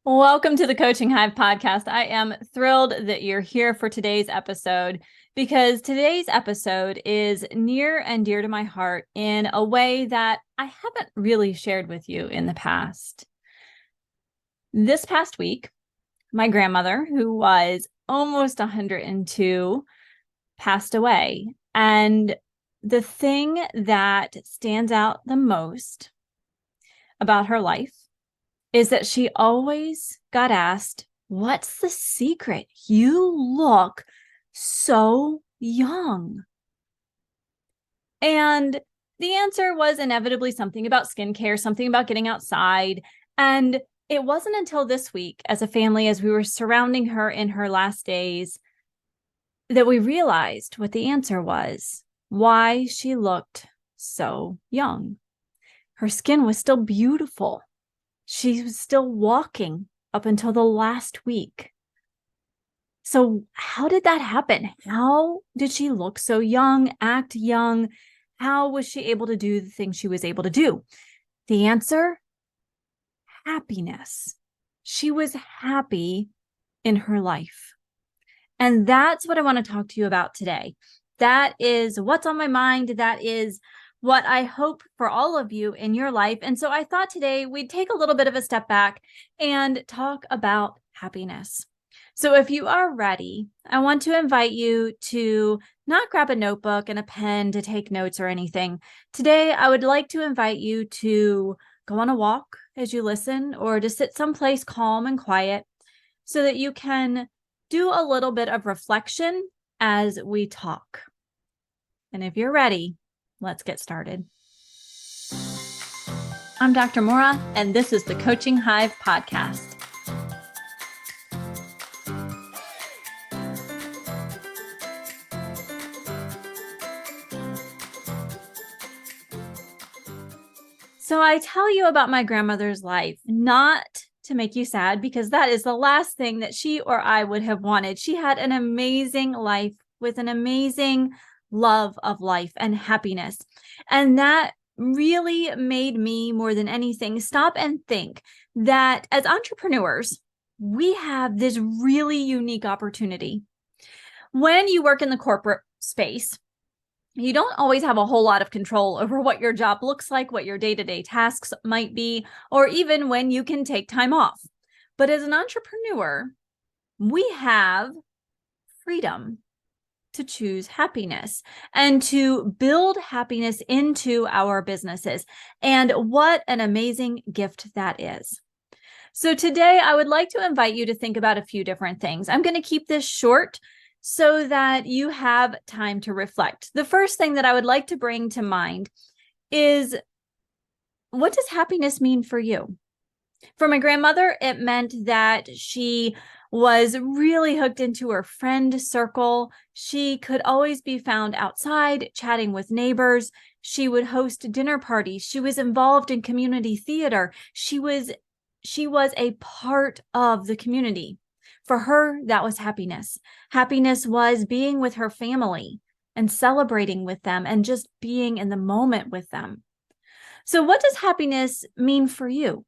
Welcome to the Coaching Hive podcast. I am thrilled that you're here for today's episode because today's episode is near and dear to my heart in a way that I haven't really shared with you in the past. This past week, my grandmother, who was almost 102, passed away. And the thing that stands out the most about her life is that she always got asked, "What's the secret? You look so young." And the answer was inevitably something about skincare, something about getting outside. And it wasn't until this week, as a family, as we were surrounding her in her last days, that we realized what the answer was, why she looked so young. Her skin was still beautiful. She was still walking up until the last week. So how did that happen? How did she look so young, act young? How was she able to do the things she was able to do? The answer, happiness. She was happy in her life. And that's what I want to talk to you about today. That is what's on my mind. That is what I hope for all of you in your life. And so I thought today we'd take a little bit of a step back and talk about happiness. So if you are ready, I want to invite you to not grab a notebook and a pen to take notes or anything. Today, I would like to invite you to go on a walk as you listen, or to sit someplace calm and quiet so that you can do a little bit of reflection as we talk. And if you're ready, let's get started. I'm Dr. Mora, and this is the Coaching Hive podcast. So I tell you about my grandmother's life, not to make you sad, because that is the last thing that she or I would have wanted. She had an amazing life with an amazing love of life and happiness. And that really made me, more than anything, stop and think that as entrepreneurs, we have this really unique opportunity. When you work in the corporate space, you don't always have a whole lot of control over what your job looks like, what your day-to-day tasks might be, or even when you can take time off. But as an entrepreneur, we have freedom to choose happiness and to build happiness into our businesses. And what an amazing gift that is. So today, I would like to invite you to think about a few different things. I'm going to keep this short so that you have time to reflect. The first thing that I would like to bring to mind is, what does happiness mean for you? For my grandmother, it meant that she was really hooked into her friend circle. She could always be found outside chatting with neighbors. She would host dinner parties. She was involved in community theater. She was a part of the community. For her, that was happiness. Happiness was being with her family and celebrating with them and just being in the moment with them. So what does happiness mean for you?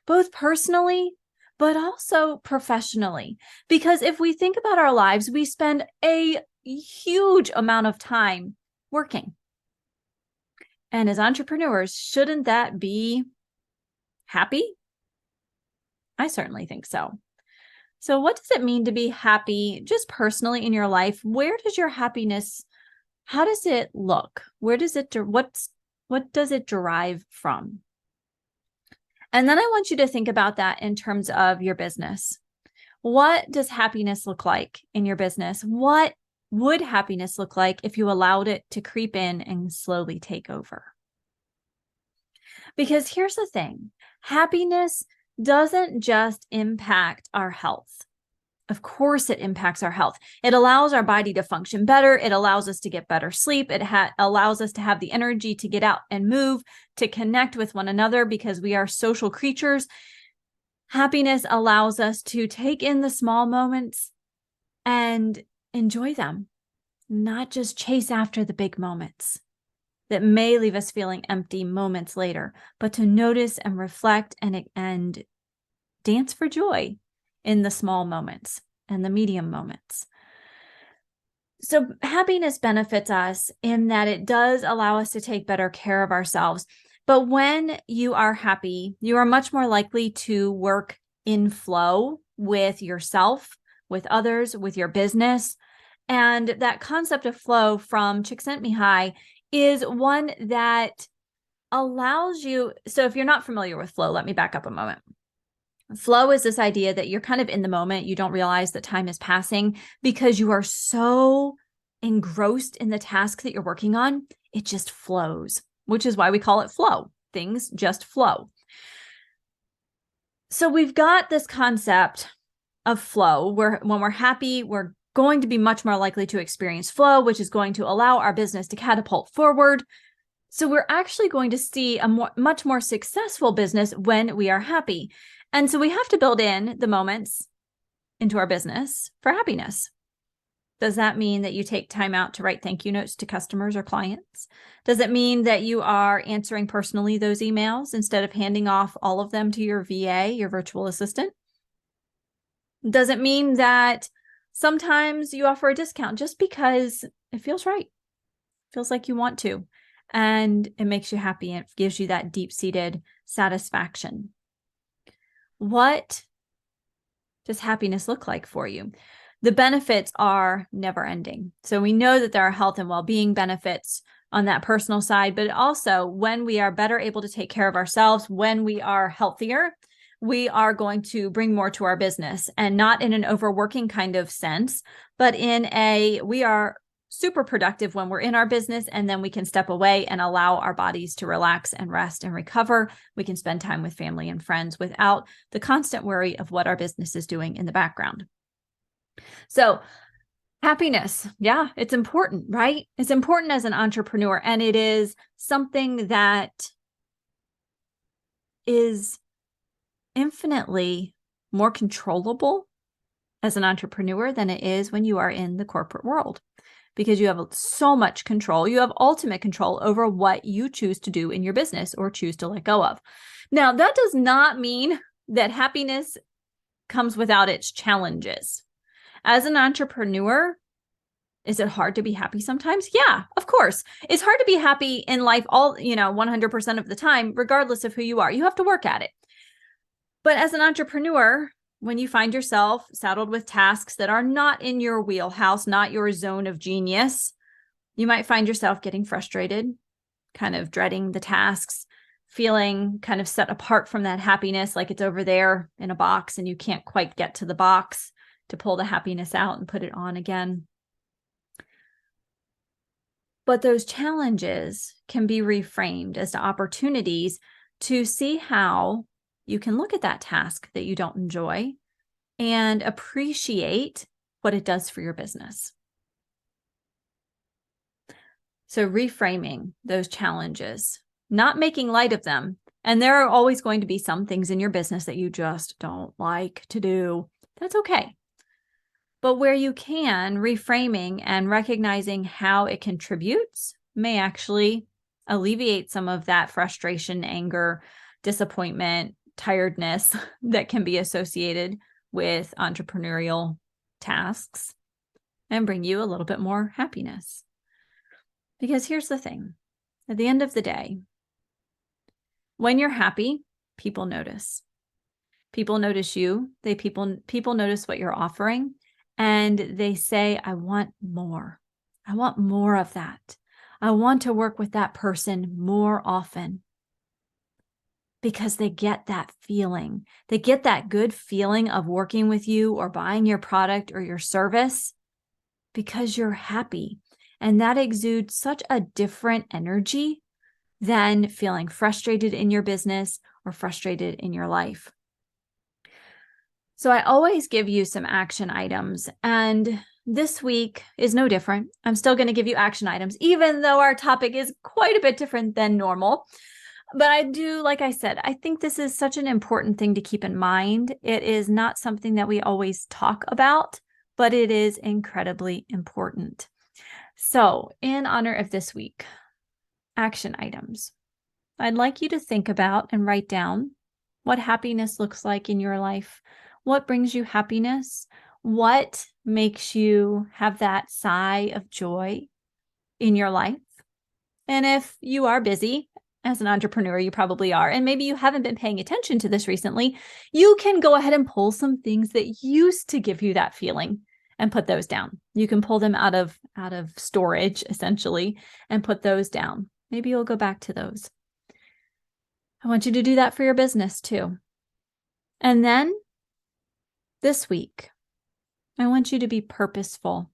Both personally, but also professionally. Because if we think about our lives, we spend a huge amount of time working. And as entrepreneurs, shouldn't that be happy? I certainly think so. So what does it mean to be happy just personally in your life? Where does your happiness, how does it look? What does it derive from? And then I want you to think about that in terms of your business. What does happiness look like in your business? What would happiness look like if you allowed it to creep in and slowly take over? Because here's the thing, happiness doesn't just impact our health. Of course, it impacts our health. It allows our body to function better. It allows us to get better sleep. It allows us to have the energy to get out and move, to connect with one another because we are social creatures. Happiness allows us to take in the small moments and enjoy them, not just chase after the big moments that may leave us feeling empty moments later, but to notice and reflect and dance for joy in the small moments and the medium moments. So happiness benefits us in that it does allow us to take better care of ourselves. But when you are happy, you are much more likely to work in flow with yourself, with others, with your business. And that concept of flow from Csikszentmihalyi is one that allows you. So if you're not familiar with flow, let me back up a moment. Flow is this idea that you're kind of in the moment. You don't realize that time is passing because you are so engrossed in the task that you're working on. It just flows, which is why we call it flow. Things just flow. So we've got this concept of flow where when we're happy, we're going to be much more likely to experience flow, which is going to allow our business to catapult forward. So we're actually going to see a much more successful business when we are happy. And so we have to build in the moments into our business for happiness. Does that mean that you take time out to write thank you notes to customers or clients? Does it mean that you are answering personally those emails instead of handing off all of them to your VA, your virtual assistant? Does it mean that sometimes you offer a discount just because it feels right? It feels like you want to, and it makes you happy and it gives you that deep-seated satisfaction. What does happiness look like for you? The benefits are never ending. So we know that there are health and well-being benefits on that personal side, but also when we are better able to take care of ourselves, when we are healthier, we are going to bring more to our business, and not in an overworking kind of sense, but in a, we are super productive when we're in our business, and then we can step away and allow our bodies to relax and rest and recover. We can spend time with family and friends without the constant worry of what our business is doing in the background. So happiness, yeah, it's important, right? It's important as an entrepreneur, and it is something that is infinitely more controllable as an entrepreneur than it is when you are in the corporate world, because you have so much control. You have ultimate control over what you choose to do in your business or choose to let go of. Now, that does not mean that happiness comes without its challenges. As an entrepreneur, is it hard to be happy sometimes? Yeah, of course. It's hard to be happy in life 100% of the time, regardless of who you are. You have to work at it. But as an entrepreneur, when you find yourself saddled with tasks that are not in your wheelhouse, not your zone of genius, you might find yourself getting frustrated, kind of dreading the tasks, feeling kind of set apart from that happiness, like it's over there in a box and you can't quite get to the box to pull the happiness out and put it on again. But those challenges can be reframed as opportunities to see how you can look at that task that you don't enjoy and appreciate what it does for your business. So reframing those challenges, not making light of them. And there are always going to be some things in your business that you just don't like to do. That's okay. But where you can, reframing and recognizing how it contributes may actually alleviate some of that frustration, anger, disappointment, tiredness that can be associated with entrepreneurial tasks and bring you a little bit more happiness. Because here's the thing, at the end of the day, when you're happy, people notice. People notice you. People notice what you're offering, and they say, I want more. I want more of that. I want to work with that person more often. Because they get that feeling. They get that good feeling of working with you or buying your product or your service because you're happy. And that exudes such a different energy than feeling frustrated in your business or frustrated in your life. So I always give you some action items, and this week is no different. I'm still going to give you action items, even though our topic is quite a bit different than normal. But I do, like I said, I think this is such an important thing to keep in mind. It is not something that we always talk about, but it is incredibly important. So in honor of this week, action items, I'd like you to think about and write down what happiness looks like in your life. What brings you happiness? What makes you have that sigh of joy in your life? And if you are busy as an entrepreneur, you probably are, and maybe you haven't been paying attention to this recently, you can go ahead and pull some things that used to give you that feeling and put those down. You can pull them out of storage, essentially, and put those down. Maybe you'll go back to those. I want you to do that for your business too. And then this week, I want you to be purposeful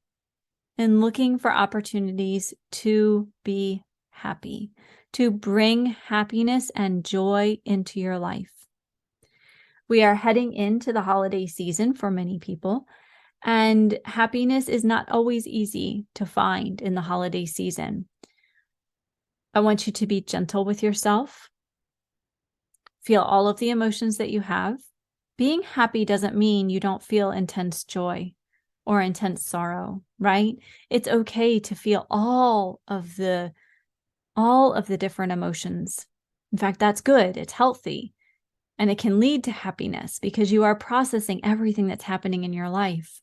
in looking for opportunities to be happy, to bring happiness and joy into your life. We are heading into the holiday season for many people, and happiness is not always easy to find in the holiday season. I want you to be gentle with yourself. Feel all of the emotions that you have. Being happy doesn't mean you don't feel intense joy or intense sorrow, right? It's okay to feel all of the different emotions. In fact, that's good. It's healthy. And it can lead to happiness because you are processing everything that's happening in your life.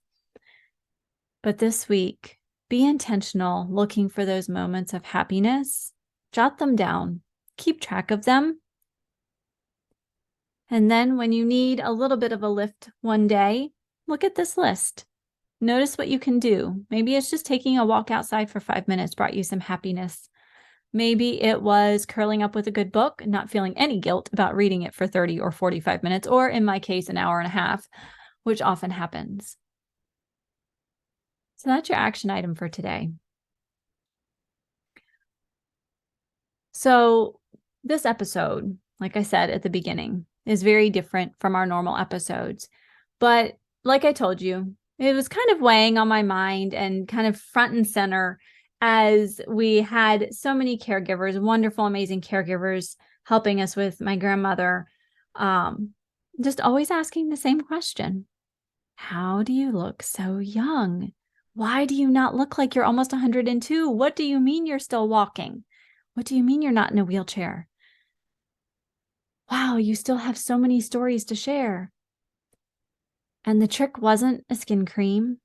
But this week, be intentional looking for those moments of happiness. Jot them down. Keep track of them. And then when you need a little bit of a lift one day, look at this list. Notice what you can do. Maybe it's just taking a walk outside for 5 minutes brought you some happiness. Maybe it was curling up with a good book and not feeling any guilt about reading it for 30 or 45 minutes, or in my case, an hour and a half, which often happens. So that's your action item for today. So this episode, like I said at the beginning, is very different from our normal episodes. But like I told you, it was kind of weighing on my mind and kind of front and center as we had so many caregivers, wonderful, amazing caregivers helping us with my grandmother, just always asking the same question. How do you look so young? Why do you not look like you're almost 102? What do you mean you're still walking? What do you mean you're not in a wheelchair? Wow, you still have so many stories to share. And the trick wasn't a skin cream.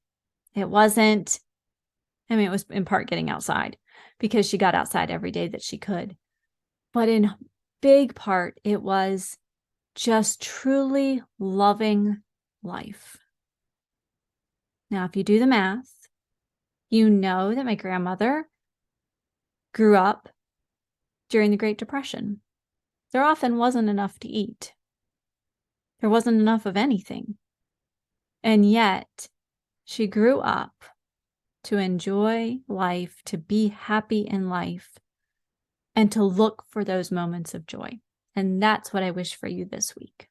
It wasn't, it was in part getting outside because she got outside every day that she could. But in big part, it was just truly loving life. Now, if you do the math, you know that my grandmother grew up during the Great Depression. There often wasn't enough to eat. There wasn't enough of anything. And yet, she grew up to enjoy life, to be happy in life, and to look for those moments of joy. And that's what I wish for you this week.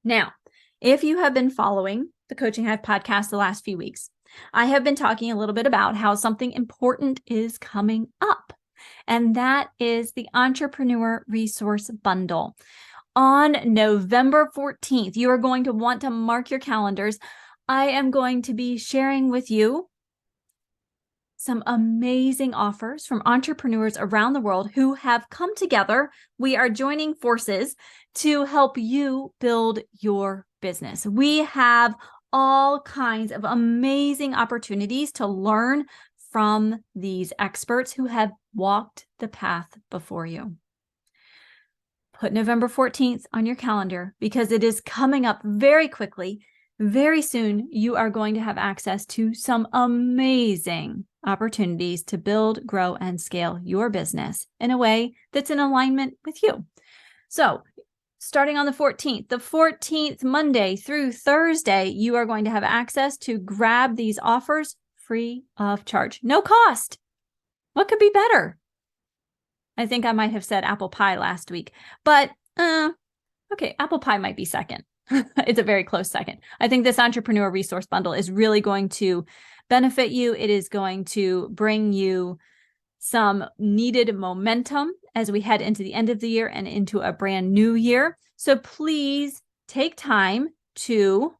Now, if you have been following the Coaching Hive podcast the last few weeks, I have been talking a little bit about how something important is coming up, and that is the Entrepreneur Resource Bundle. On November 14th, you are going to want to mark your calendars. I am going to be sharing with you some amazing offers from entrepreneurs around the world who have come together. We are joining forces to help you build your business. We have all kinds of amazing opportunities to learn from these experts who have walked the path before you. Put November 14th on your calendar because it is coming up very quickly. Very soon, you are going to have access to some amazing opportunities to build, grow, and scale your business in a way that's in alignment with you. So starting on the 14th, Monday through Thursday, you are going to have access to grab these offers free of charge. No cost. What could be better? I think I might have said apple pie last week, but okay, apple pie might be second. It's a very close second. I think this Entrepreneur Resource Bundle is really going to benefit you. It is going to bring you some needed momentum as we head into the end of the year and into a brand new year. So please take time to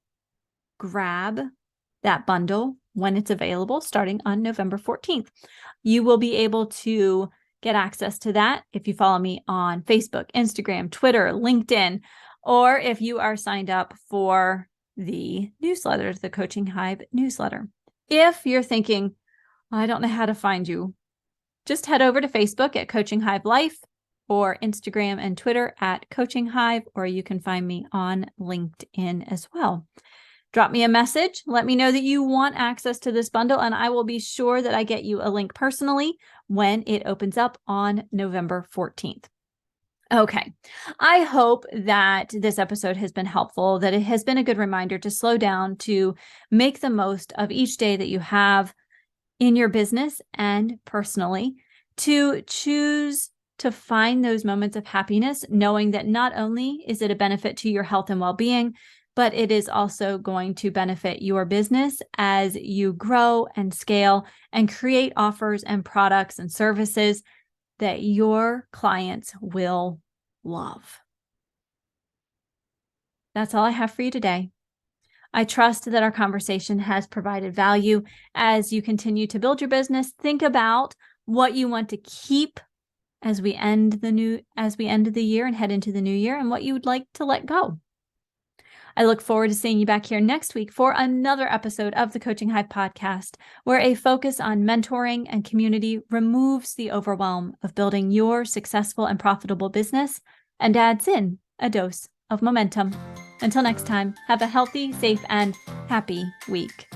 grab that bundle when it's available starting on November 14th. You will be able to get access to that if you follow me on Facebook, Instagram, Twitter, LinkedIn, or if you are signed up for the newsletter, the Coaching Hive newsletter. If you're thinking, I don't know how to find you, just head over to Facebook at Coaching Hive Life or Instagram and Twitter at Coaching Hive, or you can find me on LinkedIn as well. Drop me a message. Let me know that you want access to this bundle, and I will be sure that I get you a link personally when it opens up on November 14th. Okay, I hope that this episode has been helpful, that it has been a good reminder to slow down, to make the most of each day that you have in your business and personally, to choose to find those moments of happiness, knowing that not only is it a benefit to your health and well-being, but it is also going to benefit your business as you grow and scale and create offers and products and services that your clients will love. That's all I have for you today. I trust that our conversation has provided value as you continue to build your business. Think about what you want to keep as we end the year and head into the new year, and what you would like to let go. I look forward to seeing you back here next week for another episode of the Coaching Hive podcast, where a focus on mentoring and community removes the overwhelm of building your successful and profitable business and adds in a dose of momentum. Until next time, have a healthy, safe, and happy week.